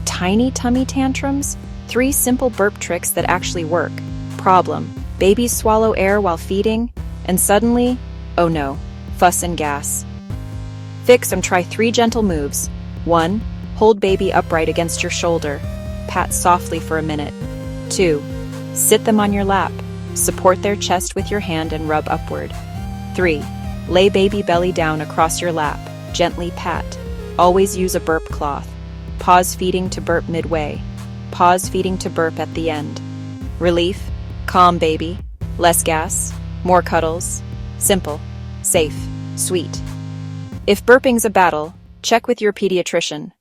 Tiny tummy tantrums? 3 simple burp tricks that actually work. Problem: babies swallow air while feeding, and suddenly, oh no, fuss and gas. Fix and try 3 gentle moves. 1. Hold baby upright against your shoulder. Pat softly for a minute. 2. Sit them on your lap. Support their chest with your hand and rub upward. 3. Lay baby belly down across your lap. Gently pat. Always use a burp cloth. Pause feeding to burp midway. Pause feeding to burp at the end. Relief: calm baby. Less gas. More cuddles. Simple. Safe. Sweet. If burping's a battle, check with your pediatrician.